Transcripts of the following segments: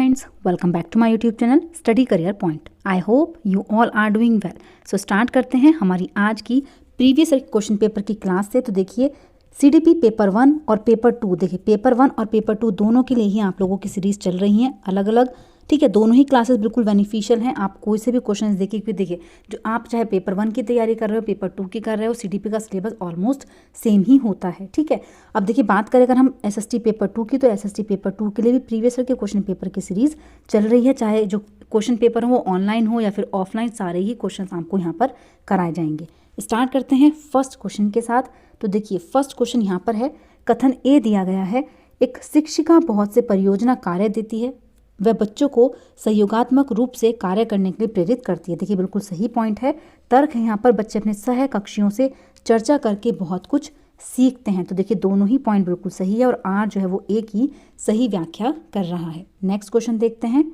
friends, welcome back to my YouTube channel Study Career Point. I hope you all are doing well. So start करते हैं हमारी आज की previous question paper की class से। तो देखिए CDP पेपर 1 और पेपर 2, देखिए पेपर 1 और पेपर 2 दोनों के लिए ही आप लोगों की सीरीज़ चल रही हैं अलग अलग, ठीक है। दोनों ही क्लासेस बिल्कुल बेनिफिशियल हैं। आप कोई से भी क्वेश्चंस देखिए, क्योंकि देखिए जो आप चाहे पेपर 1 की तैयारी कर रहे हो, पेपर 2 की कर रहे हो, CDP का सिलेबस ऑलमोस्ट सेम ही होता है, ठीक है। अब देखिए बात करें अगर हम SST पेपर 2 की, तो SST पेपर 2 के लिए भी प्रीवियस ईयर के क्वेश्चन पेपर की सीरीज़ चल रही है। चाहे जो क्वेश्चन पेपर हो वो ऑनलाइन हो या फिर ऑफलाइन, सारे ही क्वेश्चन आपको यहाँ पर कराए जाएंगे। स्टार्ट करते हैं फर्स्ट क्वेश्चन के साथ। तो देखिए फर्स्ट क्वेश्चन यहाँ पर है, कथन ए दिया गया है, एक शिक्षिका बहुत से परियोजना कार्य देती है, वह बच्चों को सहयोगात्मक रूप से कार्य करने के लिए प्रेरित करती है। देखिए बिल्कुल सही पॉइंट है। तर्क है यहाँ पर, बच्चे अपने सहकक्षियों से चर्चा करके बहुत कुछ सीखते हैं। तो देखिए दोनों ही पॉइंट बिल्कुल सही है और आर जो है वो ए की सही व्याख्या कर रहा है। नेक्स्ट क्वेश्चन देखते हैं।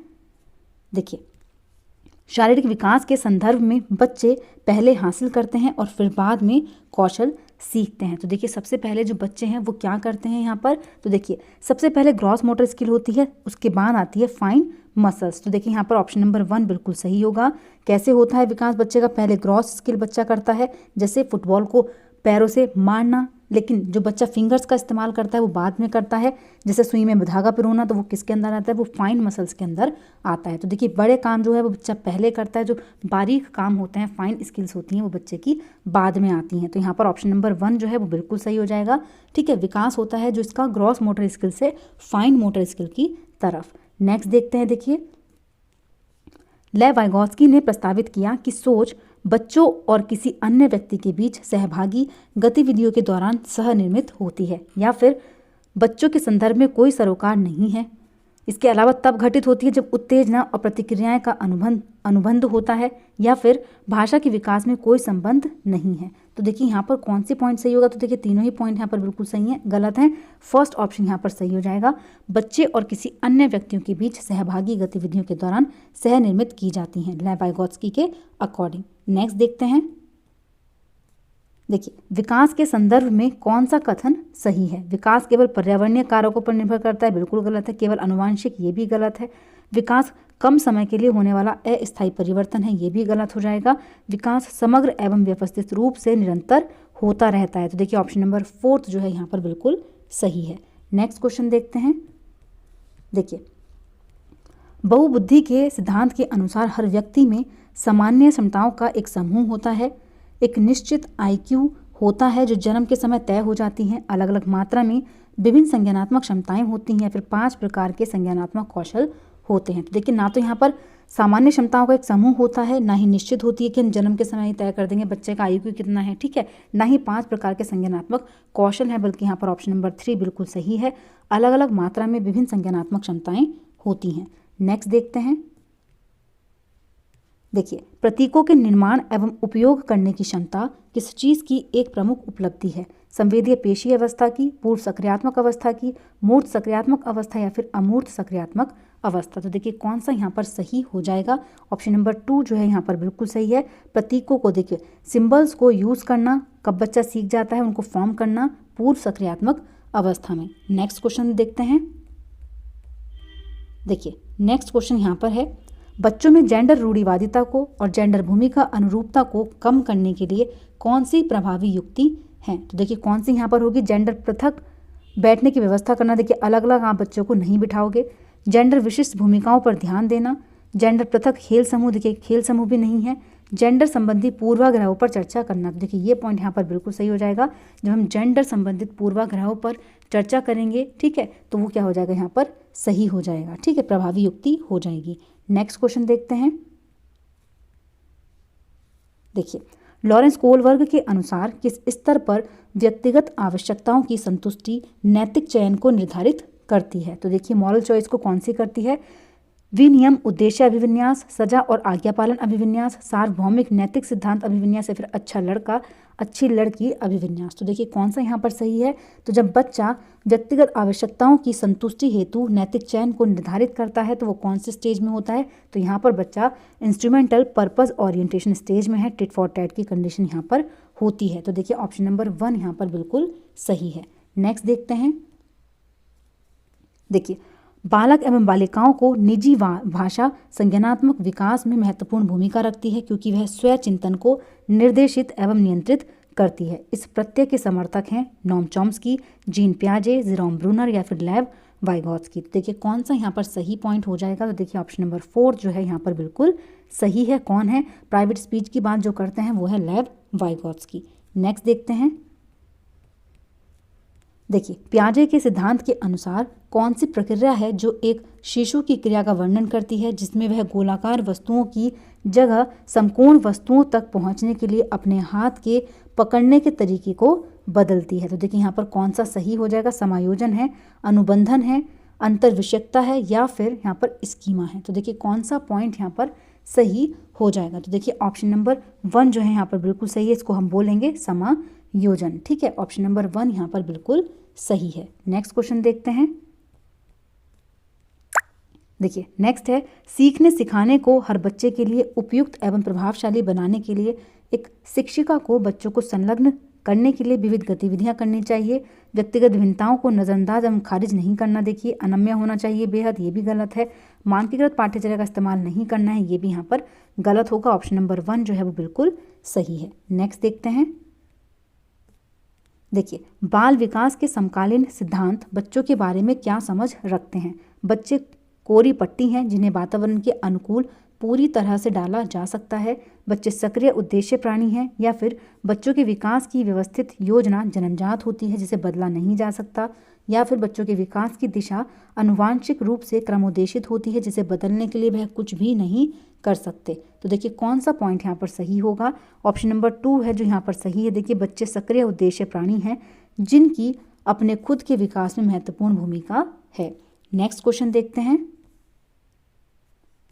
देखिए शारीरिक विकास के संदर्भ में बच्चे पहले हासिल करते हैं और फिर बाद में कौशल सीखते हैं। तो देखिए सबसे पहले जो बच्चे हैं वो क्या करते हैं यहाँ पर, तो देखिए सबसे पहले ग्रॉस मोटर स्किल होती है, उसके बाद आती है फाइन मसल्स। तो देखिए यहाँ पर ऑप्शन नंबर 1 बिल्कुल सही होगा। कैसे होता है विकास बच्चे का, पहले ग्रॉस स्किल बच्चा करता है, जैसे फुटबॉल को पैरों से मारना, लेकिन जो बच्चा फिंगर्स का इस्तेमाल करता है वो बाद में करता है, जैसे सुई में धागा पिरोना, तो वो किसके अंदर आता है, वो फाइन मसल्स के अंदर आता है। तो देखिए बड़े काम जो है वो बच्चा पहले करता है, जो बारीक काम होते हैं, फाइन स्किल्स होती हैं, वो बच्चे की बाद में आती हैं। तो यहाँ पर ऑप्शन नंबर 1 जो है वो बिल्कुल सही हो जाएगा, ठीक है। विकास होता है जो इसका ग्रॉस मोटर स्किल से फाइन मोटर स्किल की तरफ। नेक्स्ट देखते हैं। देखिए लेव वाइगोत्स्की ने प्रस्तावित किया कि सोच बच्चों और किसी अन्य व्यक्ति के बीच सहभागी गतिविधियों के दौरान सहनिर्मित होती है, या फिर बच्चों के संदर्भ में कोई सरोकार नहीं है। इसके अलावा तब घटित होती है जब उत्तेजना और प्रतिक्रियाएं का अनुबंध होता है, या फिर भाषा के विकास में कोई संबंध नहीं है। तो देखिए यहाँ पर कौन सी पॉइंट सही होगा, तो देखिए तीनों ही पॉइंट यहाँ पर बिल्कुल सही हैं, गलत हैं। फर्स्ट ऑप्शन यहाँ पर सही हो जाएगा, बच्चे और किसी अन्य व्यक्तियों के बीच सहभागी गतिविधियों के दौरान सहनिर्मित की जाती हैं लेव वाइगोत्स्की के अकॉर्डिंग। नेक्स्ट देखते हैं। देखिए विकास के संदर्भ में कौन सा कथन सही है। विकास केवल पर्यावरणीय कारकों पर निर्भर करता है, बिल्कुल गलत है। केवल आनुवांशिक, ये भी गलत है। विकास कम समय के लिए होने वाला अस्थायी परिवर्तन है, ये भी गलत हो जाएगा। विकास समग्र एवं व्यवस्थित रूप से निरंतर होता रहता है। तो देखिए ऑप्शन नंबर 4 जो है यहाँ पर बिल्कुल सही है। नेक्स्ट क्वेश्चन देखते हैं। देखिए बहुबुद्धि के सिद्धांत के अनुसार हर व्यक्ति में सामान्य क्षमताओं का एक समूह होता है। एक निश्चित IQ होता है जो जन्म के समय तय हो जाती हैं। अलग अलग मात्रा में विभिन्न संज्ञानात्मक क्षमताएं होती हैं, फिर 5 प्रकार के संज्ञानात्मक कौशल होते हैं। तो देखिए ना तो यहाँ पर सामान्य क्षमताओं का एक समूह होता है, ना ही निश्चित होती है कि हम जन्म के समय ही तय कर देंगे बच्चे का IQ कितना है, ठीक है। ना ही 5 प्रकार के संज्ञानात्मक कौशल हैं, बल्कि यहाँ पर ऑप्शन नंबर 3 बिल्कुल सही है। अलग अलग मात्रा में विभिन्न संज्ञानात्मक क्षमताएं होती हैं। नेक्स्ट देखते हैं। देखिए प्रतीकों के निर्माण एवं उपयोग करने की क्षमता किस चीज़ की एक प्रमुख उपलब्धि है। संवेदीय पेशीय अवस्था की, पूर्व सक्रियात्मक अवस्था की, मूर्त सक्रियात्मक अवस्था, या फिर अमूर्त सक्रियात्मक अवस्था। तो देखिए कौन सा यहाँ पर सही हो जाएगा, ऑप्शन नंबर 2 जो है यहाँ पर बिल्कुल सही है। प्रतीकों को देखिए सिंबल्स को यूज़ करना कब बच्चा सीख जाता है, उनको फॉर्म करना पूर्व सक्रियात्मक अवस्था में। नेक्स्ट क्वेश्चन देखते हैं। देखिए नेक्स्ट क्वेश्चन यहाँ पर है, बच्चों में जेंडर रूढ़िवादिता को और जेंडर भूमिका अनुरूपता को कम करने के लिए कौन सी प्रभावी युक्ति है। तो देखिए कौन सी यहाँ पर होगी, जेंडर पृथक बैठने की व्यवस्था करना। देखिए अलग अलग आप बच्चों को नहीं बिठाओगे। जेंडर विशिष्ट भूमिकाओं पर ध्यान देना। जेंडर पृथक खेल समूह, देखिए खेल समूह भी नहीं है। जेंडर संबंधी पूर्वाग्रहों पर चर्चा करना। तो देखिए ये पॉइंट यहाँ पर बिल्कुल सही हो जाएगा। जब हम जेंडर संबंधित पूर्वाग्रहों पर चर्चा करेंगे, ठीक है, तो वो क्या हो जाएगा, यहाँ पर सही हो जाएगा, ठीक है, प्रभावी युक्ति हो जाएगी। नेक्स्ट क्वेश्चन देखते हैं। देखिए लॉरेंस कोलबर्ग के अनुसार किस स्तर पर व्यक्तिगत आवश्यकताओं की संतुष्टि नैतिक चयन को निर्धारित करती है। तो देखिए मॉरल चॉइस को कौन सी करती है, विनियम उद्देश्य अभिविन्यास, सजा और आज्ञापालन अभिविन्यास, सार्वभौमिक नैतिक सिद्धांत अभिविन्यास, या फिर अच्छा लड़का अच्छी लड़की अभिविन्यास। तो देखिए कौन सा यहाँ पर सही है, तो जब बच्चा व्यक्तिगत आवश्यकताओं की संतुष्टि हेतु नैतिक चयन को निर्धारित करता है तो वो कौन से स्टेज में होता है, तो यहाँ पर बच्चा इंस्ट्रूमेंटल पर्पस ओरिएंटेशन स्टेज में है। टिट फॉर टैट की कंडीशन यहाँ पर होती है। तो देखिए ऑप्शन नंबर 1 यहाँ पर बिल्कुल सही है। नेक्स्ट देखते हैं। देखिए बालक एवं बालिकाओं को निजी भाषा संज्ञानात्मक विकास में महत्वपूर्ण भूमिका रखती है क्योंकि वह स्वयं चिंतन को निर्देशित एवं नियंत्रित करती है। इस प्रत्यय के समर्थक हैं Noam Chomsky, gene पियाजे, Jerome Bruner या फिर लेव वाइगॉत्स्की। तो देखिए कौन सा यहाँ पर सही पॉइंट हो जाएगा, तो देखिए ऑप्शन नंबर 4 जो है यहाँ पर बिल्कुल सही है। कौन है? प्राइवेट स्पीच की बात जो करते हैं वो है लेव वाइगॉत्स्की। नेक्स्ट देखते हैं, देखिए पियाजे के सिद्धांत के अनुसार कौन सी प्रक्रिया है जो एक शिशु की क्रिया का वर्णन करती है जिसमें वह गोलाकार वस्तुओं की जगह समकोण वस्तुओं तक पहुंचने के लिए अपने हाथ के पकड़ने के तरीके को बदलती है। तो देखिए यहाँ पर कौन सा सही हो जाएगा, समायोजन है, अनुबंधन है, अंतर्विषयकता है या फिर यहाँ पर स्कीमा है। तो देखिए कौन सा पॉइंट यहाँ पर सही हो जाएगा, तो देखिए ऑप्शन नंबर 1 जो है यहाँ पर बिल्कुल सही है, इसको हम बोलेंगे समायोजन। ठीक है, ऑप्शन नंबर 1 यहाँ पर बिल्कुल सही है। नेक्स्ट क्वेश्चन देखते हैं, देखिए नेक्स्ट है, सीखने सिखाने को हर बच्चे के लिए उपयुक्त एवं प्रभावशाली बनाने के लिए एक शिक्षिका को बच्चों को संलग्न करने के लिए विविध गतिविधियां करनी चाहिए। व्यक्तिगत भिन्नताओं को नज़रअंदाज एवं खारिज नहीं करना, देखिए अनम्य होना चाहिए बेहद, ये भी गलत है। मानकीकृत पाठ्यचर्या का इस्तेमाल नहीं करना है, ये भी यहाँ पर गलत होगा। ऑप्शन नंबर 1 जो है वो बिल्कुल सही है। नेक्स्ट देखते हैं, देखिए बाल विकास के समकालीन सिद्धांत बच्चों के बारे में क्या समझ रखते हैं। बच्चे कोरी पट्टी हैं जिन्हें वातावरण के अनुकूल पूरी तरह से डाला जा सकता है। बच्चे सक्रिय उद्देश्य प्राणी हैं, या फिर बच्चों के विकास की व्यवस्थित योजना जन्मजात होती है जिसे बदला नहीं जा सकता, या फिर बच्चों के विकास की दिशा अनुवांशिक रूप से क्रमोदेशित होती है जिसे बदलने के लिए वह कुछ भी नहीं कर सकते। तो देखिए कौन सा पॉइंट यहाँ पर सही होगा, ऑप्शन नंबर 2 है जो यहाँ पर सही है। देखिए बच्चे सक्रिय उद्देश्य प्राणी हैं जिनकी अपने खुद के विकास में महत्वपूर्ण भूमिका है। नेक्स्ट क्वेश्चन देखते हैं,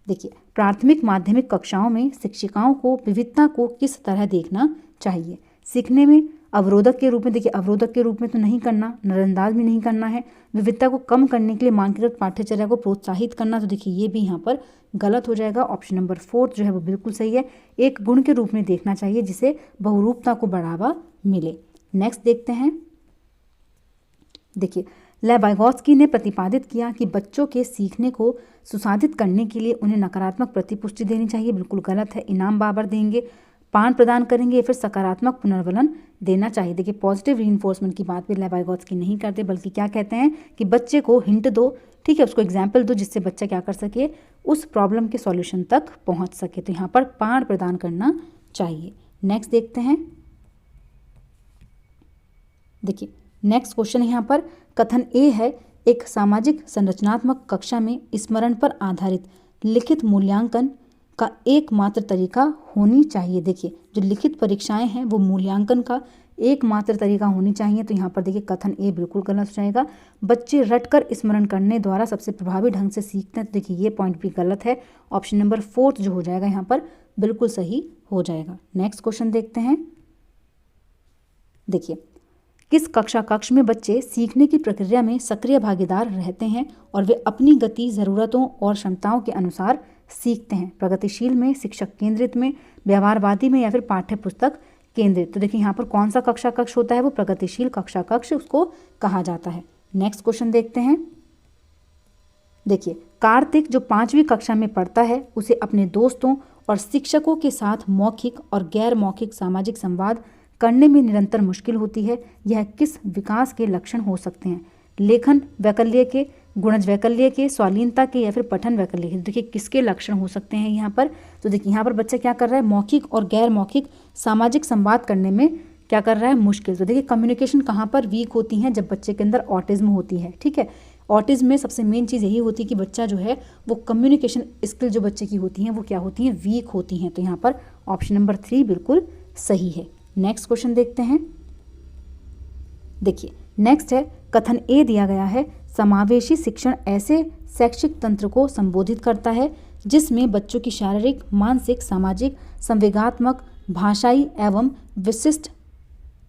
देखिए प्राथमिक माध्यमिक कक्षाओं में शिक्षिकाओं को विविधता को किस तरह देखना चाहिए। सीखने में अवरोधक के रूप में, देखिए अवरोधक के रूप में तो नहीं करना, नजरअंदाज भी नहीं करना है। विविधता को कम करने के लिए मानकीकृत पाठ्यचर्या को प्रोत्साहित करना, तो देखिए ये भी यहाँ पर गलत हो जाएगा। ऑप्शन नंबर 4 जो है वो बिल्कुल सही है। एक गुण के रूप में देखना चाहिए जिसे बहुरूपता को बढ़ावा मिले। नेक्स्ट देखते हैं, देखिए लेव वाइगॉत्स्की ने प्रतिपादित किया कि बच्चों के सीखने को सुसाधित करने के लिए उन्हें नकारात्मक प्रतिपुष्टि देनी चाहिए, बिल्कुल गलत है। इनाम बाबर देंगे, पान प्रदान करेंगे या फिर सकारात्मक पुनर्वलन देना चाहिए। देखिए पॉजिटिव रीइंफोर्समेंट की बात भी लेव वाइगॉत्स्की नहीं करते, बल्कि क्या कहते हैं कि बच्चे को हिंट दो, ठीक है, उसको एग्जाम्पल दो जिससे बच्चा क्या कर सके, उस प्रॉब्लम के सॉल्यूशन तक पहुंच सके। तो यहाँ पर पान प्रदान करना चाहिए। नेक्स्ट देखते हैं, देखिए नेक्स्ट क्वेश्चन यहाँ पर कथन ए है, एक सामाजिक संरचनात्मक कक्षा में स्मरण पर आधारित लिखित मूल्यांकन का एकमात्र तरीका होनी चाहिए। देखिए जो लिखित परीक्षाएं हैं वो मूल्यांकन का एकमात्र तरीका होनी चाहिए। तो यहाँ पर देखिए कथन ए बिल्कुल गलत हो जाएगा। बच्चे रटकर स्मरण करने द्वारा सबसे प्रभावी ढंग से सीखते हैं, तो देखिए ये पॉइंट भी गलत है। ऑप्शन नंबर 4 जो हो जाएगा यहाँ पर बिल्कुल सही हो जाएगा। नेक्स्ट क्वेश्चन देखते हैं, देखिए किस कक्ष में बच्चे सीखने की प्रक्रिया में सक्रिय भागीदार रहते हैं और वे अपनी गति, ज़रूरतों और क्षमताओं के अनुसार सीखते हैं। प्रगतिशील में, शिक्षक केंद्रित में, व्यवहारवादी में या फिर पाठ्य पुस्तक केंद्रित। तो देखिए यहाँ पर कौन सा कक्ष होता है, वो प्रगतिशील कक्ष उसको कहा जाता है। नेक्स्ट क्वेश्चन देखते हैं, देखिए कार्तिक जो 5वीं कक्षा में पढ़ता है उसे अपने दोस्तों और शिक्षकों के साथ मौखिक और गैर मौखिक सामाजिक संवाद करने में निरंतर मुश्किल होती है। यह किस विकास के लक्षण हो सकते हैं? लेखन वैकल्य के, गुणज वैकल्य के, स्वालीनता के या फिर पठन वैकल्य के। देखिए किसके लक्षण हो सकते हैं यहाँ पर, तो देखिए यहाँ पर बच्चा क्या कर रहा है, मौखिक और गैर मौखिक सामाजिक संवाद करने में क्या कर रहा है, मुश्किल। तो देखिए कम्युनिकेशन कहाँ पर वीक होती हैं, जब बच्चे के अंदर ऑटिज्म होती है, ठीक है। ऑटिज्म में सबसे मेन चीज़ यही होती है कि बच्चा जो है वो कम्युनिकेशन स्किल जो बच्चे की होती हैं वो क्या होती हैं, वीक होती हैं। तो यहाँ पर ऑप्शन नंबर 3 बिल्कुल सही है। नेक्स्ट क्वेश्चन देखते हैं, देखिए नेक्स्ट है कथन ए दिया गया है, समावेशी शिक्षण ऐसे शैक्षिक तंत्र को संबोधित करता है जिसमें बच्चों की शारीरिक, मानसिक, सामाजिक, संवेगात्मक, भाषाई एवं विशिष्ट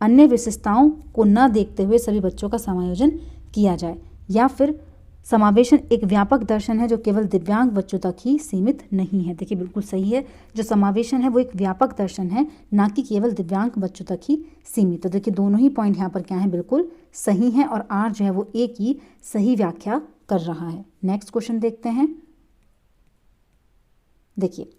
अन्य विशेषताओं को न देखते हुए सभी बच्चों का समायोजन किया जाए। या फिर समावेशन एक व्यापक दर्शन है जो केवल दिव्यांग बच्चों तक ही सीमित नहीं है। देखिए बिल्कुल सही है, जो समावेशन है वो एक व्यापक दर्शन है, ना कि केवल दिव्यांग बच्चों तक ही सीमित। तो देखिए दोनों ही पॉइंट यहाँ पर क्या है, बिल्कुल सही हैं और आर जो है वो ए की सही व्याख्या कर रहा है। नेक्स्ट क्वेश्चन देखते हैं। देखिए,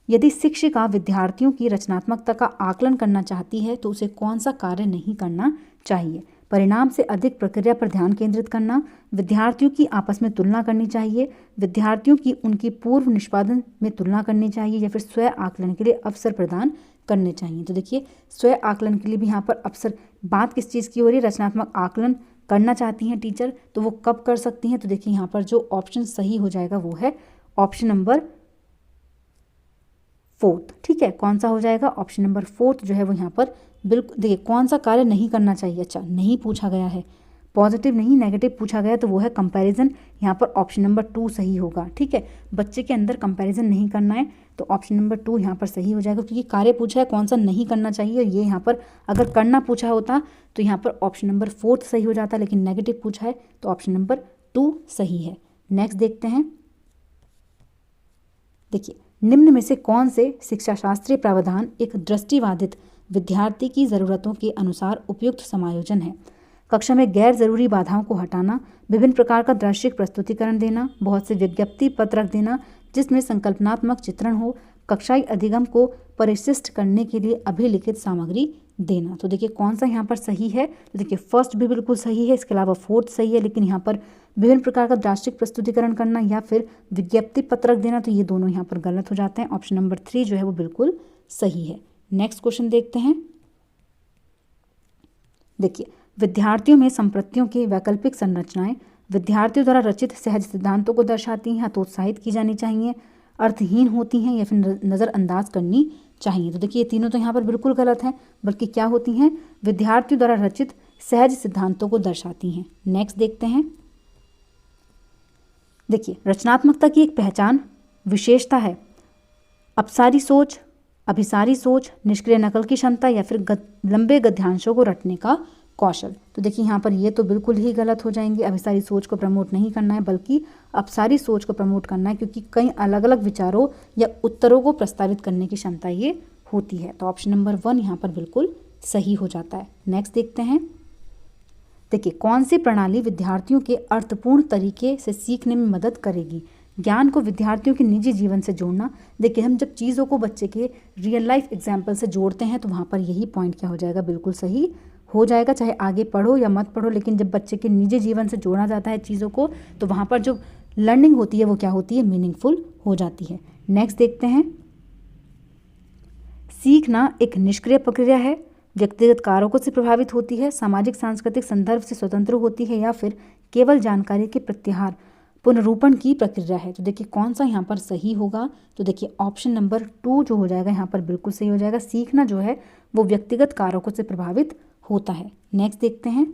यदि शिक्षिका विद्यार्थियों की रचनात्मकता का आकलन करना चाहती है तो उसे कौन सा कार्य नहीं करना चाहिए? परिणाम से अधिक प्रक्रिया पर ध्यान केंद्रित करना, विद्यार्थियों की आपस में तुलना करनी चाहिए, विद्यार्थियों की उनकी पूर्व निष्पादन में तुलना करनी चाहिए, या फिर स्वयं आकलन के लिए अवसर प्रदान करने चाहिए। तो देखिए, स्वयं आकलन के लिए भी यहाँ पर अवसर, बात किस चीज़ की हो रही है? रचनात्मक आकलन करना चाहती हैं टीचर, तो वो कब कर सकती हैं? तो देखिए, यहाँ पर जो ऑप्शन सही हो जाएगा वो है ऑप्शन नंबर 4। ठीक है, कौन सा हो जाएगा? ऑप्शन नंबर 4 जो है वो यहाँ पर बिल्कुल। देखिए, कौन सा कार्य नहीं करना चाहिए? अच्छा, नहीं पूछा गया है, पॉजिटिव नहीं नेगेटिव पूछा गया, तो वो है कंपैरिजन। यहाँ पर ऑप्शन नंबर 2 सही होगा। ठीक है, बच्चे के अंदर कंपैरिजन नहीं करना है, तो ऑप्शन नंबर 2 यहाँ पर सही हो जाएगा, क्योंकि कार्य पूछा है कौन सा नहीं करना चाहिए। ये यहाँ पर अगर करना पूछा होता तो यहाँ पर ऑप्शन नंबर 4 सही हो जाता, लेकिन नेगेटिव पूछा है तो ऑप्शन नंबर 2 सही है। नेक्स्ट देखते हैं। देखिए, निम्न में से कौन से शिक्षा शास्त्रीय प्रावधान एक दृष्टिबाधित विद्यार्थी की ज़रूरतों के अनुसार उपयुक्त समायोजन है? कक्षा में गैर जरूरी बाधाओं को हटाना, विभिन्न प्रकार का दृश्यिक प्रस्तुतिकरण देना, बहुत से विज्ञप्ति पत्रक देना जिसमें संकल्पनात्मक चित्रण हो, कक्षाई अधिगम को परिशिष्ट करने के लिए अभिलिखित सामग्री देना। तो देखिए, कौन सा यहाँ पर सही है? तो देखिए, फर्स्ट भी बिल्कुल सही है, इसके अलावा 4th सही है, लेकिन यहाँ पर विभिन्न प्रकार का दृश्यिक प्रस्तुतिकरण करना या फिर विज्ञप्ति पत्रक देना, तो ये दोनों यहाँ पर गलत हो जाते हैं। ऑप्शन नंबर 3 जो है वो बिल्कुल सही है। नेक्स्ट क्वेश्चन देखते हैं। देखिए, विद्यार्थियों में संप्रतियों की वैकल्पिक संरचनाएं विद्यार्थियों द्वारा रचित सहज सिद्धांतों को दर्शाती हैं, तो उत्साहित की जानी चाहिए, अर्थहीन होती हैं, या फिर नज़रअंदाज करनी चाहिए। तो देखिए, ये तीनों तो यहाँ पर बिल्कुल गलत हैं, बल्कि क्या होती हैं? विद्यार्थियों द्वारा रचित सहज सिद्धांतों को दर्शाती हैं। नेक्स्ट देखते हैं। देखिए, रचनात्मकता की एक पहचान विशेषता है अपसारी सोच, अभिसारी सोच, निष्क्रिय नकल की क्षमता, या फिर लंबे गद्यांशों को रटने का कौशल। तो देखिए, यहाँ पर ये तो बिल्कुल ही गलत हो जाएंगे। अभिसारी सोच को प्रमोट नहीं करना है, बल्कि अपसारी सोच को प्रमोट करना है, क्योंकि कई अलग अलग विचारों या उत्तरों को प्रस्तावित करने की क्षमता ये होती है। तो ऑप्शन नंबर 1 यहाँ पर बिल्कुल सही हो जाता है। नेक्स्ट देखते हैं। देखिए, कौन सी प्रणाली विद्यार्थियों के अर्थपूर्ण तरीके से सीखने में मदद करेगी? ज्ञान को विद्यार्थियों के निजी जीवन से जोड़ना। देखिए, हम जब चीज़ों को बच्चे के रियल लाइफ एग्जाम्पल से जोड़ते हैं तो वहाँ पर यही पॉइंट क्या हो जाएगा? बिल्कुल सही हो जाएगा, चाहे आगे पढ़ो या मत पढ़ो, लेकिन जब बच्चे के निजी जीवन से जोड़ा जाता है चीज़ों को, तो वहाँ पर जो लर्निंग होती है वो क्या होती है? मीनिंगफुल हो जाती है। नेक्स्ट देखते हैं। सीखना एक निष्क्रिय प्रक्रिया है, व्यक्तिगत कारकों से प्रभावित होती है, सामाजिक सांस्कृतिक संदर्भ से स्वतंत्र होती है, या फिर केवल जानकारी के प्रत्याहार पुनरूपण की प्रक्रिया है? तो देखिए, कौन सा यहाँ पर सही होगा? तो देखिए, ऑप्शन नंबर 2 जो हो जाएगा यहाँ पर बिल्कुल सही हो जाएगा। सीखना जो है वो व्यक्तिगत कारकों से प्रभावित होता है। नेक्स्ट देखते हैं।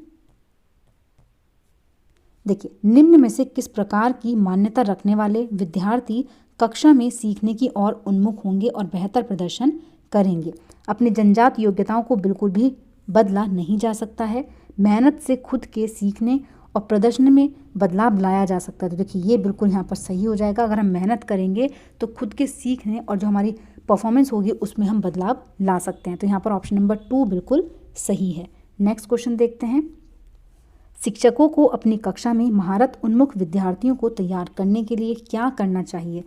देखिए, निम्न में से किस प्रकार की मान्यता रखने वाले विद्यार्थी कक्षा में सीखने की ओर उन्मुख होंगे और बेहतर प्रदर्शन करेंगे? अपनी जन्मजात योग्यताओं को बिल्कुल भी बदला नहीं जा सकता है, मेहनत से खुद के सीखने और प्रदर्शन में बदलाव लाया जा सकता है। तो देखिए, ये बिल्कुल यहाँ पर सही हो जाएगा। अगर हम मेहनत करेंगे तो खुद के सीखने और जो हमारी परफॉर्मेंस होगी उसमें हम बदलाव ला सकते हैं। तो यहाँ पर ऑप्शन नंबर 2 बिल्कुल सही है। नेक्स्ट क्वेश्चन देखते हैं। शिक्षकों को अपनी कक्षा में महारत उन्मुख विद्यार्थियों को तैयार करने के लिए क्या करना चाहिए?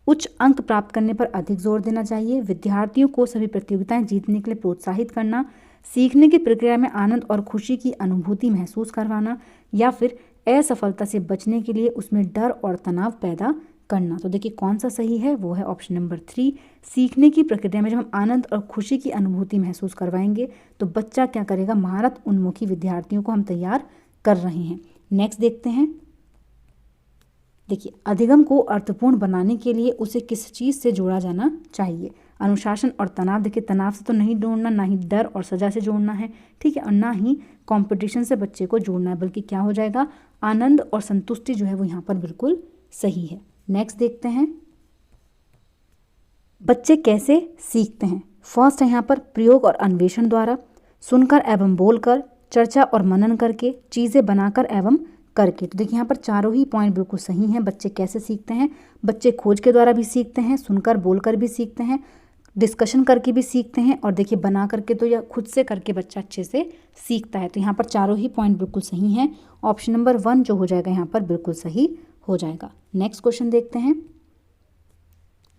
उच्च अंक प्राप्त करने पर अधिक जोर देना चाहिए, विद्यार्थियों को सभी प्रतियोगिताएं जीतने के लिए प्रोत्साहित करना, सीखने की प्रक्रिया में आनंद और खुशी की अनुभूति महसूस करवाना, या फिर असफलता से बचने के लिए उसमें डर और तनाव पैदा करना? तो देखिए, कौन सा सही है? वो है ऑप्शन नंबर 3। सीखने की प्रक्रिया में जब हम आनंद और खुशी की अनुभूति महसूस करवाएंगे तो बच्चा क्या करेगा? महारत उन्मुखी विद्यार्थियों को हम तैयार कर रहे हैं। नेक्स्ट देखते हैं। देखिए, अधिगम को अर्थपूर्ण बनाने के लिए उसे किस चीज़ से जोड़ा जाना चाहिए? अनुशासन और तनाव। देखिए, तनाव से तो नहीं जोड़ना, ना ही डर और सजा से जोड़ना है, ठीक है, और ना ही कंपटीशन से बच्चे को जोड़ना है, बल्कि क्या हो जाएगा? आनंद और संतुष्टि जो है वो यहाँ पर बिल्कुल सही है। नेक्स्ट देखते हैं। बच्चे कैसे सीखते हैं? फर्स्ट है यहाँ पर प्रयोग और अन्वेषण द्वारा, सुनकर एवं बोलकर, चर्चा और मनन करके, चीज़ें बनाकर एवं करके। तो देखिए, यहाँ पर चारों ही पॉइंट बिल्कुल सही हैं। बच्चे कैसे सीखते हैं? बच्चे खोज के द्वारा भी सीखते हैं, सुनकर बोलकर भी सीखते हैं, डिस्कशन करके भी सीखते हैं और देखिए बना करके तो या खुद से करके बच्चा अच्छे से सीखता है। तो यहाँ पर चारों ही पॉइंट बिल्कुल सही हैं। ऑप्शन नंबर 1 जो हो जाएगा यहाँ पर बिल्कुल सही हो जाएगा। नेक्स्ट क्वेश्चन देखते हैं।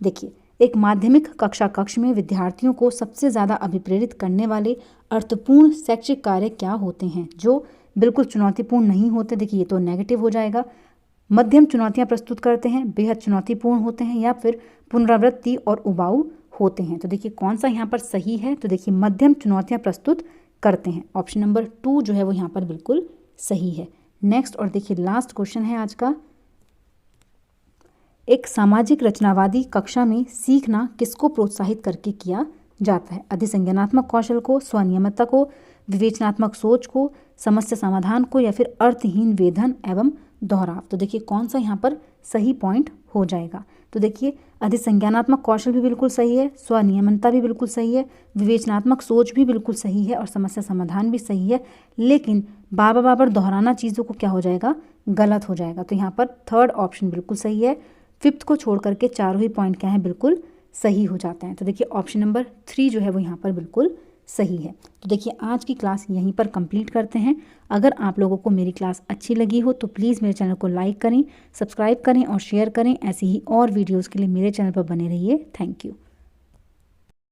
देखिए, एक माध्यमिक कक्षा कक्ष में विद्यार्थियों को सबसे ज़्यादा अभिप्रेरित करने वाले अर्थपूर्ण शैक्षिक कार्य क्या होते हैं जो बिल्कुल चुनौतीपूर्ण नहीं होते। देखिए ये तो नेगेटिव हो जाएगा। मध्यम चुनौतियां प्रस्तुत करते हैं, बेहद चुनौतीपूर्ण होते हैं, या फिर पुनरावृत्ति और उबाऊ होते हैं। तो देखिए कौन सा यहाँ पर सही है। तो देखिए मध्यम चुनौतियां प्रस्तुत करते हैं। ऑप्शन नंबर 2 जो है वो यहाँ पर बिल्कुल सही है। नेक्स्ट और देखिए लास्ट क्वेश्चन है आज का। एक सामाजिक रचनावादी कक्षा में सीखना किसको प्रोत्साहित करके किया जाता है। अधिसंज्ञानात्मक कौशल को, स्वनियमितता को, विवेचनात्मक सोच को, समस्या समाधान को, या फिर अर्थहीन वेधन एवं दोहराव। तो देखिए कौन सा यहाँ पर सही पॉइंट हो जाएगा। तो देखिए अधिसंज्ञानात्मक कौशल भी बिल्कुल सही है, स्वनियमनता भी बिल्कुल सही है, विवेचनात्मक सोच भी बिल्कुल सही है और समस्या समाधान भी सही है, लेकिन बार बार दोहराना चीज़ों को क्या हो जाएगा, गलत हो जाएगा। तो यहाँ पर थर्ड ऑप्शन बिल्कुल सही है। फिफ्थ को छोड़ करके चारों ही पॉइंट क्या हैं, बिल्कुल सही हो जाते हैं। तो देखिए ऑप्शन नंबर 3 जो है वो यहाँ पर बिल्कुल सही है। तो देखिए आज की क्लास यहीं पर कंप्लीट करते हैं। अगर आप लोगों को मेरी क्लास अच्छी लगी हो तो प्लीज़ मेरे चैनल को लाइक करें, सब्सक्राइब करें और शेयर करें। ऐसी ही और वीडियोज़ के लिए मेरे चैनल पर बने रहिए। Thank you.